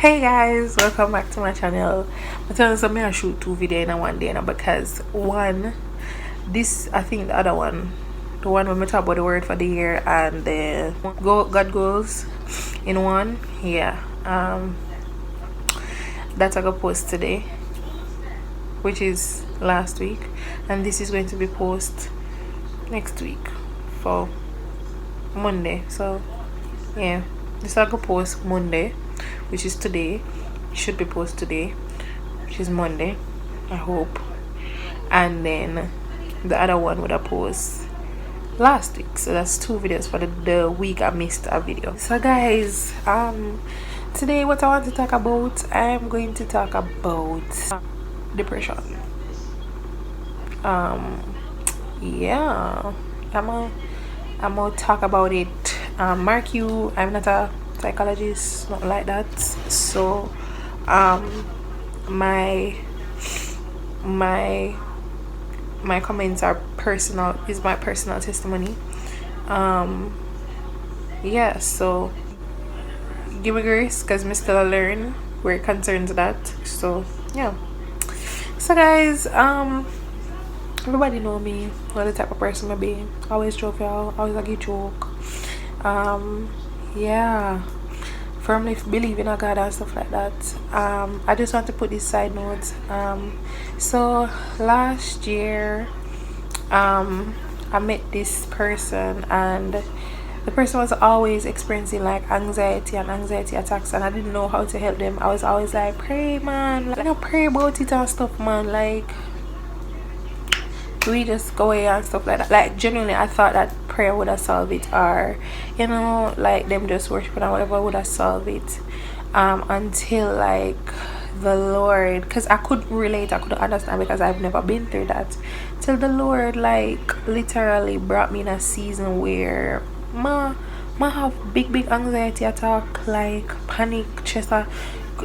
Hey guys, welcome back to my channel. I'm telling you, I shoot two videos in one day now because one, this I think the other one, the one when we talk about the word for the year and the God goals in one, yeah. That's I got post today, which is last week, and this is going to be post next week for Monday. So yeah, this I got post Monday, which is today. It should be post today, which is Monday, I hope. And then the other one would have post last week. So that's two videos for the week I missed a video. So guys, today what I want to talk about, I'm going to talk about depression. Yeah, I'm gonna talk about it. Mark you, I'm not a psychologist, not like that. So my comments are personal, is my personal testimony. Yeah, so give me grace because me still learn where it concerns that. So yeah, so guys, everybody know me, know the type of person I be. Always joke, y'all, always like a joke. Yeah, firmly believe in a God and stuff like that. I just want to put this side note. So last year, I met this person, and the person was always experiencing like anxiety and anxiety attacks, and I didn't know how to help them. I was always like, pray, man, like, I pray about it and stuff, man, like we just go away and stuff like that. Like genuinely, I thought that prayer would have solved it, or you know, like them just worshiping or whatever would have solved it. Until like the Lord, because I couldn't relate, I couldn't understand because I've never been through that. Till the Lord like literally brought me in a season where ma have big anxiety attack, like panic, chest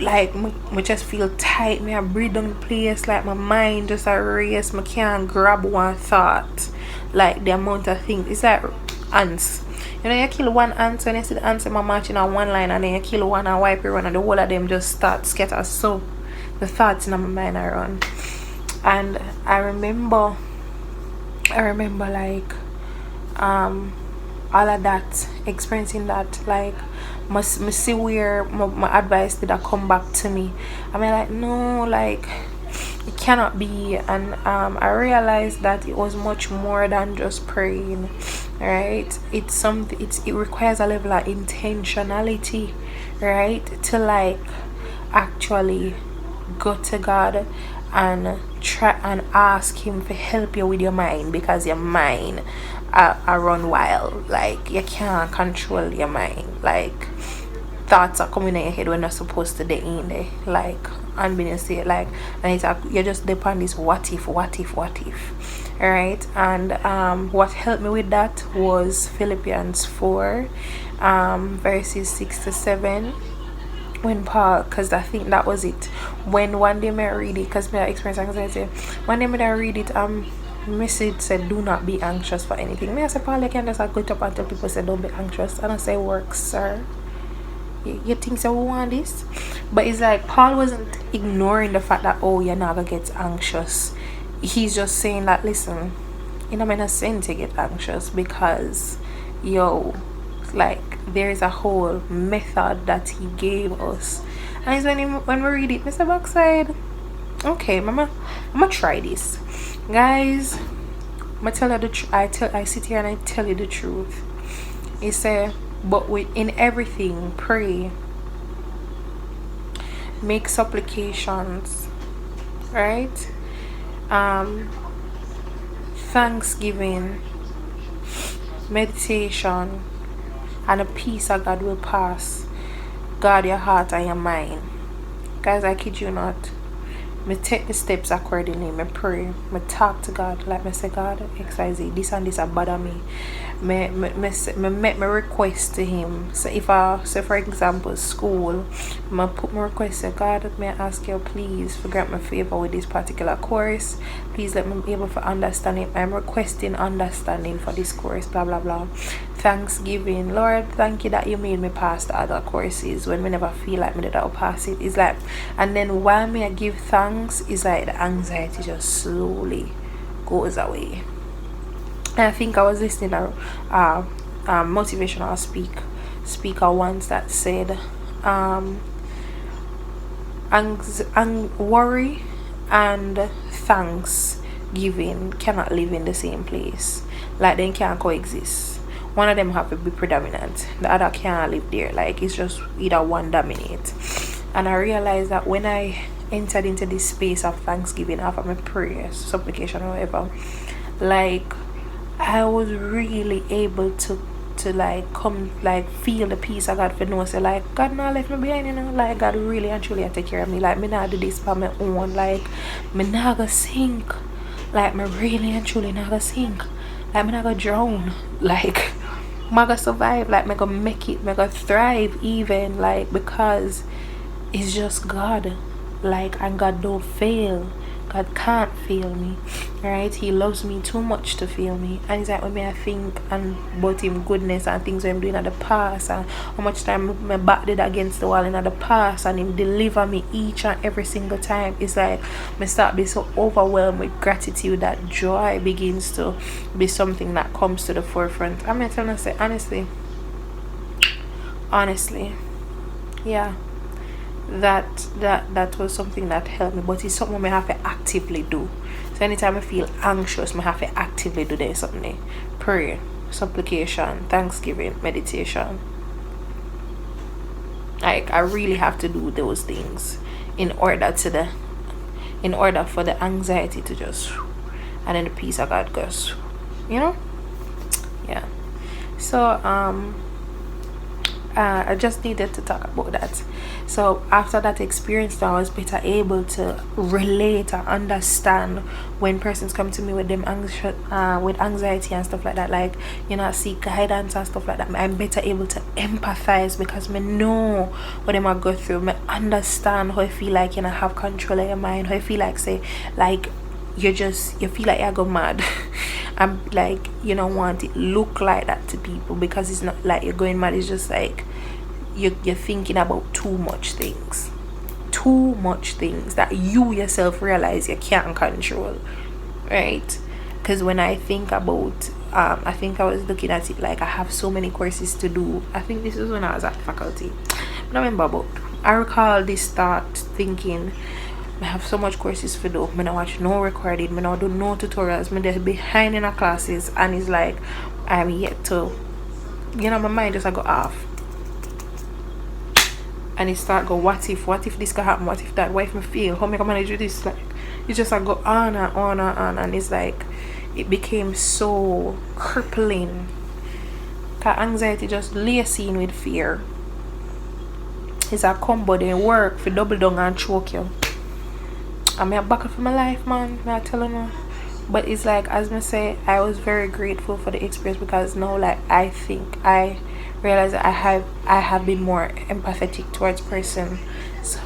like me just feel tight, me I breathe down the place, like my mind just a race, me can't grab one thought, like the amount of things. It's like ants, you know, you kill one ant and you see the ants in my marching on one line, and then you kill one and wipe it run, and the whole of them just start scatter. So the thoughts in my mind are run. And I remember like all of that, experiencing that, like must see where my advice did I come back to me. I mean, like, no, like it cannot be. And I realized that it was much more than just praying, right? It's something, it requires a level of intentionality, right, to like actually go to God and try and ask him to help you with your mind, because your mind are run wild. Like you can't control your mind, like thoughts are coming in your head when they're supposed to be in there, like unbeknownst to you, like, and it's like you just depend this what if. All right. And what helped me with that was Philippians 4 verses 6 to 7, when Paul, because I think that was it, when one day I read it, because I experienced anxiety, one day I read it, message said, do not be anxious for anything. Me I say, Paul, you can just go up and tell people say don't be anxious, and I say, work, sir, you think so we want this? But it's like Paul wasn't ignoring the fact that, oh, you're not gonna get anxious. He's just saying that, listen, you know, I'm not saying to get anxious, because yo, like there's a whole method that he gave us. And it's when we read it, Mr. Backside, okay, mama, I'm gonna try this, guys. I tell you the truth. I sit here and I tell you the truth. He said, but in everything pray, make supplications, right, thanksgiving, meditation, and a peace of God will pass guard your heart and your mind. Guys, I kid you not, me take the steps accordingly. Me pray, me talk to God, like me say, God, XYZ, this and this a bother me. Me make my request to him. So if I say, for example, school, I put my request, say, God, may I ask you please for grant me favor with this particular course. Please let me be able to understand it. I'm requesting understanding for this course, blah blah blah. Thanksgiving. Lord, thank you that you made me pass the other courses when we never feel like me that I'll pass it. It's like, and then while me I give thanks, it's like the anxiety just slowly goes away. And I think I was listening to a motivational speaker once that said, worry and thanksgiving cannot live in the same place. Like they can't coexist. One of them have to be predominant. The other can't live there. Like it's just either one dominate. And I realized that when I entered into this space of thanksgiving after my prayers, supplication or whatever, like I was really able to like come like feel the peace of God for know say like God not left me behind, you know, like God really and truly take care of me. Like me not do this by my own, like me not gonna sink, like me really and truly not gonna sink, like me not gonna drown, like me gonna survive, like me gonna make it, me gonna thrive even, like because it's just God, like, and God don't fail. God can't fail me, right? He loves me too much to fail me. And it's like when I think and about him goodness and things I'm doing in the past and how much time my back did against the wall in the past and him deliver me each and every single time. It's like I start being so overwhelmed with gratitude that joy begins to be something that comes to the forefront. I'm gonna tell you, say honestly, yeah. That was something that helped me, but it's something I have to actively do. So anytime I feel anxious, I have to actively do there something. Prayer, supplication, thanksgiving, meditation. Like I really have to do those things in order for the anxiety to just, and then the peace of God goes, you know. Yeah. So I just needed to talk about that. So after that experience, I was better able to relate and understand when persons come to me with them with anxiety and stuff like that, like, you know, seek guidance and stuff like that. I'm better able to empathize because I know what them I go through. I understand how I feel like, you know, have control of your mind, how I feel like, say, like you feel like you go mad. I'm like, you don't want it look like that to people because it's not like you're going mad. It's just like you're thinking about too much things that you yourself realize you can't control, right? Because when I think about I think I was looking at it like I have so many courses to do. I think this is when I was at faculty. I recall this thought thinking, I have so much courses to do. I don't watch no recording. I don't do no tutorials. I'm just behind in the classes, and it's like I'm yet to, you know, my mind just go off, and it start go, what if this could happen? What if that? What if me fail? How am I gonna manage with this? Like it just go on and on and on, and it's like it became so crippling. Cause anxiety just lacing with fear. It's a combo. They work for double down and choke you. I'm back for my life, man. I'm telling you. But it's like, as I say, I was very grateful for the experience because now, like, I think I realize that I have been more empathetic towards person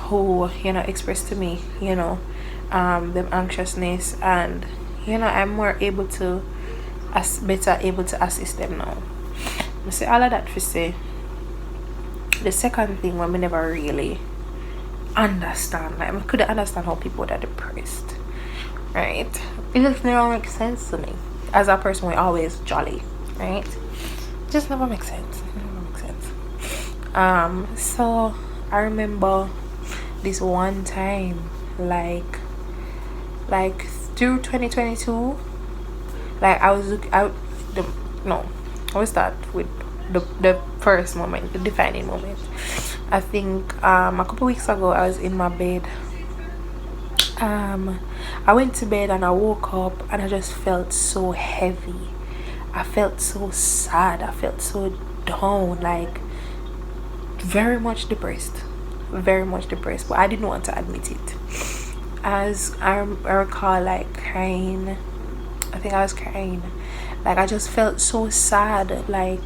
who, you know, express to me, you know, them anxiousness, and you know, I'm more able to better able to assist them now. I say all of that for say the second thing when we never really understand, like I couldn't understand how people are depressed, right? It just never makes sense to me. As a person, we're always jolly, right? It just never makes sense. So I remember this one time, like through 2022, like I will start with the first moment, the defining moment. I think a couple weeks ago I was in my bed. I went to bed and I woke up and I just felt so heavy. I felt so sad. I felt so down, like very much depressed, but I didn't want to admit it. As I recall, like crying. I think I was crying. Like I just felt so sad. Like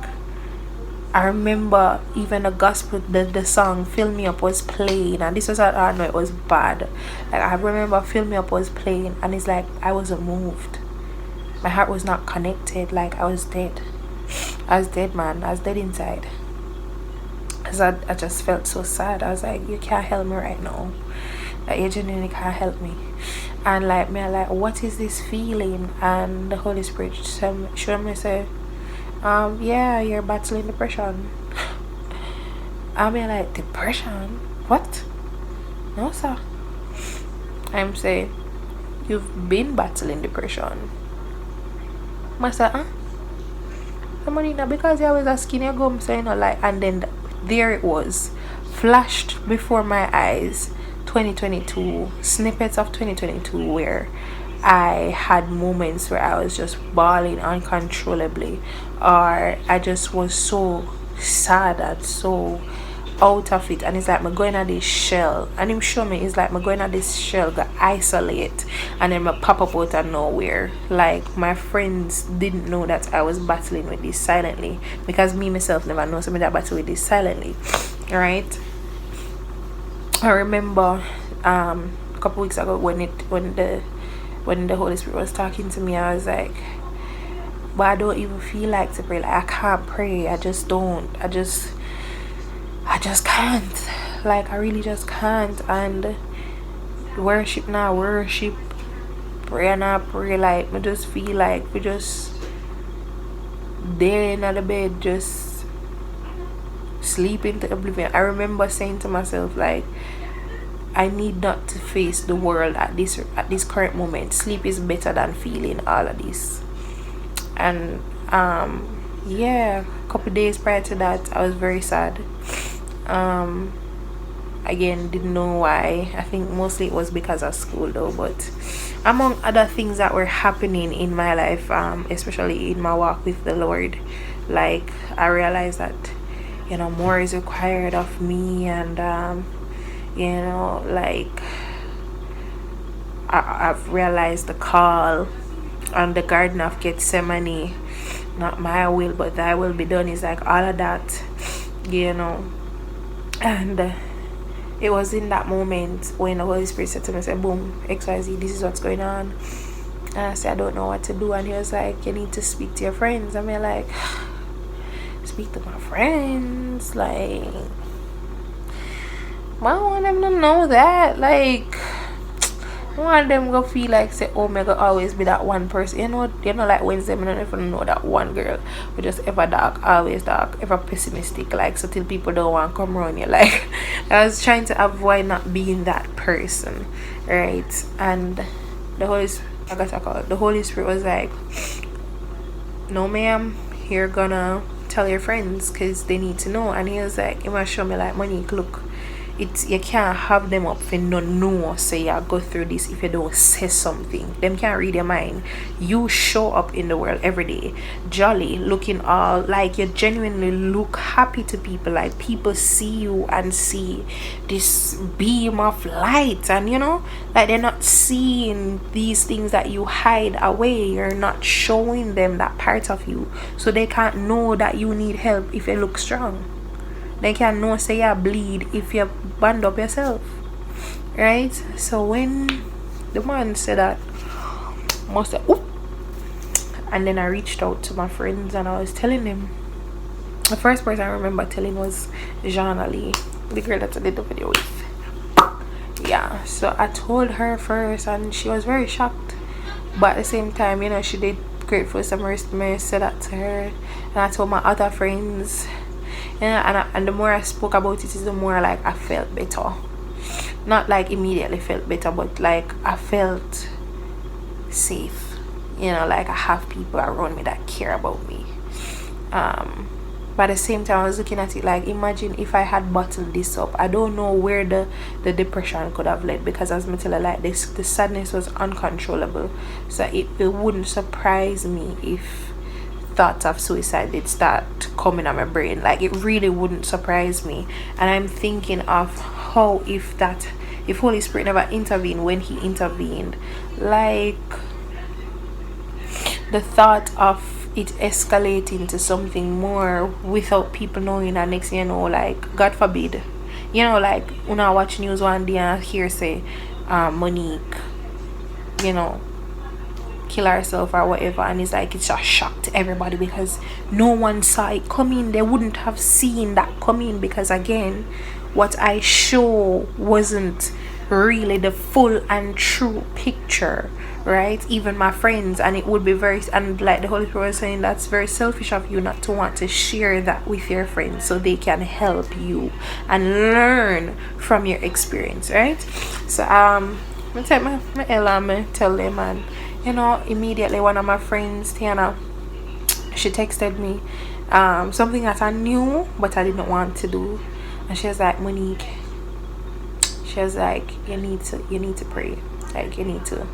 I remember even the gospel, the song "Fill Me Up" was playing, and this was I know it was bad. Like I remember "Fill Me Up" was playing, and it's like I wasn't moved. My heart was not connected. Like I was dead. I was dead, man. I was dead inside. Because I just felt so sad. I was like, you can't help me right now. Like, you genuinely can't help me. And like me, I like, what is this feeling? And the Holy Spirit showed me, say, yeah, you're battling depression. I mean, like, depression? What? No, sir. I'm saying, you've been battling depression. I said, huh? Somebody, now, because you always asking your gum, so you know, like, and then there it was, flashed before my eyes, 2022, snippets of 2022, where I had moments where I was just bawling uncontrollably, or I just was so sad and so out of it. And it's like I'm going at this shell, and him show me it's like I'm going at this shell, go isolate, and then I pop up out of nowhere. Like, my friends didn't know that I was battling with this silently, because me myself never know somebody that battle with this silently, right? I remember a couple weeks ago when the Holy Spirit was talking to me, I was like, but I don't even feel like to pray. Like, I can't pray. I just don't. I just can't. Like, I really just can't. And worship now, worship, pray now, pray. Like, I just feel like we just there in the bed, just sleeping to oblivion. I remember saying to myself, like, I need not to face the world at this current moment. Sleep is better than feeling all of this. And yeah, a couple days prior to that, I was very sad. Again, didn't know why. I think mostly it was because of school though, but among other things that were happening in my life, especially in my walk with the Lord, like, I realized that, you know, more is required of me. And you know, like, I've realized the call on the Garden of Gethsemane, not my will but thy will be done, is like all of that, you know. And it was in that moment when the Holy Spirit said to me, said, boom, XYZ, this is what's going on. And I said, I don't know what to do. And he was like, you need to speak to your friends. I mean, like, speak to my friends, like, I don't want them to know that. Like, I want them to feel like, say, oh, me go always be that one person. You know, like Wednesday, I don't even know that one girl who just ever dark, always dark, ever pessimistic, like, so till people don't want to come around you. Like, I was trying to avoid not being that person, right? And the Holy Spirit was like, no, ma'am, you're gonna tell your friends because they need to know. And he was like, he must show me, like, Monique, look, it's, you can't have them up for no know, say you go through this if you don't say something. Them can't read your mind. You show up in the world every day, jolly, looking all like you genuinely look happy to people. Like, people see you and see this beam of light, and you know, like, they're not seeing these things that you hide away. You're not showing them that part of you, so they can't know that you need help if you look strong. They can know, say, you bleed if you band up yourself, right? So when the man said that, must have, oop, and then I reached out to my friends and I was telling them. The first person I remember telling was Jana Lee, the girl that I did the video with. Yeah, so I told her first and she was very shocked, but at the same time, you know, she did grateful. Some rest me said that to her, and I told my other friends. And the more I spoke about it, is the more, like, I felt better. Not like immediately felt better, but like I felt safe. You know, like I have people around me that care about me. But at the same time, I was looking at it like, imagine if I had bottled this up. I don't know where the depression could have led, because as I tell you, like, this, the sadness was uncontrollable. So it wouldn't surprise me if thoughts of suicide did start coming on my brain. Like, it really wouldn't surprise me. And I'm thinking of how if Holy Spirit never intervened when he intervened, like the thought of it escalating to something more without people knowing, and next thing you know, like, God forbid, you know, like when I watch news one day and I hear say Monique, you know, kill herself or whatever, and it's like it's a shock to everybody because no one saw it coming. They wouldn't have seen that coming because again, what I show wasn't really the full and true picture, right? Even my friends, and it would be very, and like the Holy Spirit was saying, that's very selfish of you not to want to share that with your friends so they can help you and learn from your experience, right? So I take my Ella, me tell them, and you know, immediately one of my friends, Tiana, she texted me something that I knew but I didn't want to do, and she was like, Monique, she was like, you need to pray, like you need to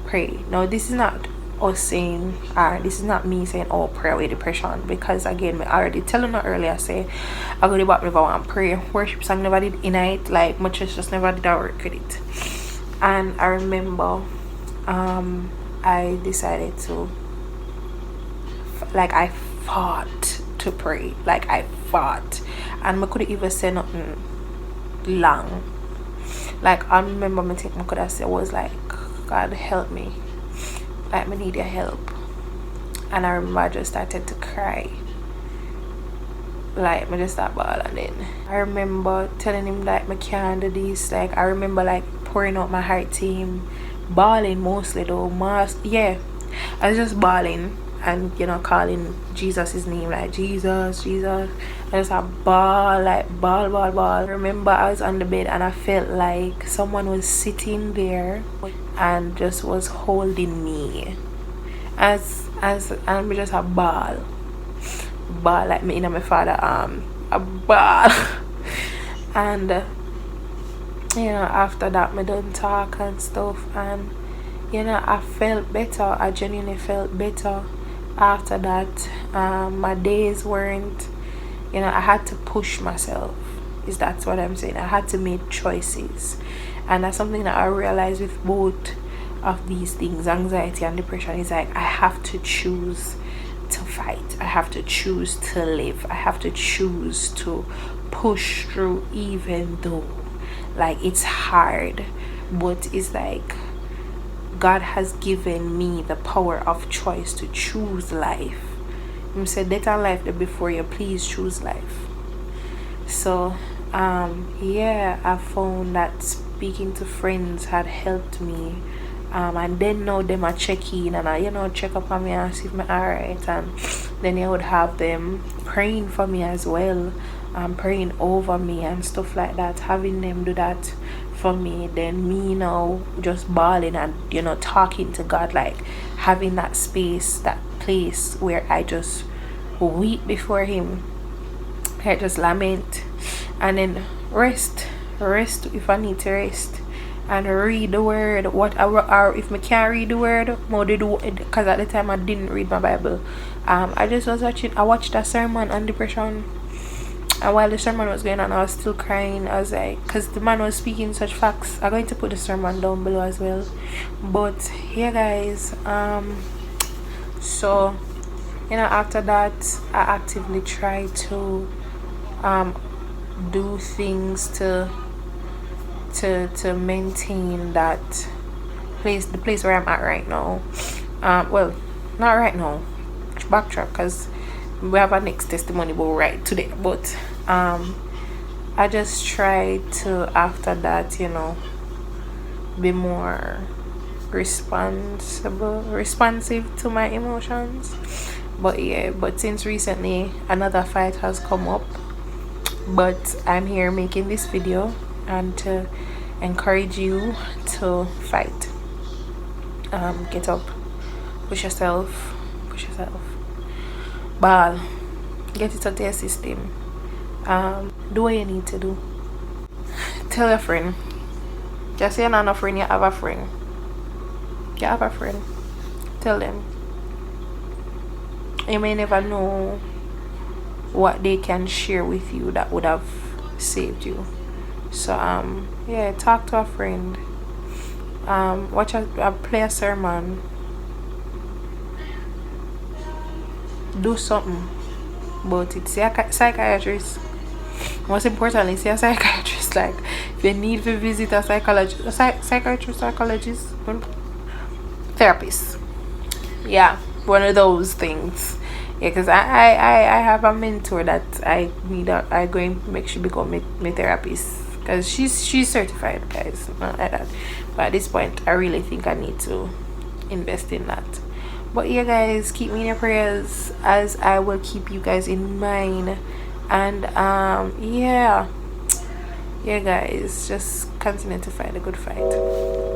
pray. Now this is not us saying, this is not me saying, oh, pray away depression, because again, I already telling her earlier, say I go to back never want pray, worship song never did in it, like my church just never did a work with it. And I remember I decided to, like, I fought to pray, like I fought, and I couldn't even say nothing long. Like I remember me think I could have said was like, God help me, like I need your help. And I remember I just started to cry, like I just start bawling. And then I remember telling him like I can't do this. Like I remember like pouring out my heart to him, bawling mostly though. Yeah, I was just bawling and you know calling Jesus his name, like Jesus. I just had bawl, like bawl. I remember I was on the bed and I felt like someone was sitting there and just was holding me as and we just a ball like me in my father a ball. And you know, after that me done talk and stuff, and you know, I felt better. I genuinely felt better after that. My days weren't, you know, I had to push myself, is that's what I'm saying. I had to make choices, and that's something that I realized with both of these things, anxiety and depression, is like I have to choose to fight, I have to choose to live, I have to choose to push through, even though like it's hard. But it's like God has given me the power of choice to choose life. He said death and life before you, please choose life. So yeah, I found that speaking to friends had helped me, and then now them a check in and I, you know, check up on me and see if I'm alright, and then I would have them praying for me as well, praying over me and stuff like that, having them do that for me. Then me now just bawling and, you know, talking to God, like having that space, that place where I just weep before him, I just lament, and then rest if I need to rest, and read the word, whatever. Or if I can't read the word, more they do, because at the time I didn't read my Bible. I just was watching, I watched a sermon on depression, and while the sermon was going on I was still crying. I was like, because the man was speaking such facts. I'm going to put the sermon down below as well. But yeah guys, so you know, after that I actively try to do things to maintain that place, the place where I'm at right now. Well, not right now, backtrack, because we have our next testimony but right today. But I just try to, after that, you know, be more responsive to my emotions. But yeah, but since recently another fight has come up, but I'm here making this video and to encourage you to fight. Get up, push yourself, ball, get it out of your system. Do what you need to do. Tell your friend, just say you're not a friend, you have a friend. You have a friend, tell them. You may never know what they can share with you that would have saved you. So yeah, talk to a friend, watch play a sermon, do something about it. See a psychiatrist. Most importantly, see a psychiatrist. Like if you need to visit a psychologist, psychiatrist, therapist, yeah, one of those things. Yeah, because I have a mentor that I going to make sure become my therapist, because she's certified, guys, not like that. But at this point I really think I need to invest in that. But yeah, guys, keep me in your prayers as I will keep you guys in mind. And yeah, guys, just continue to fight a good fight.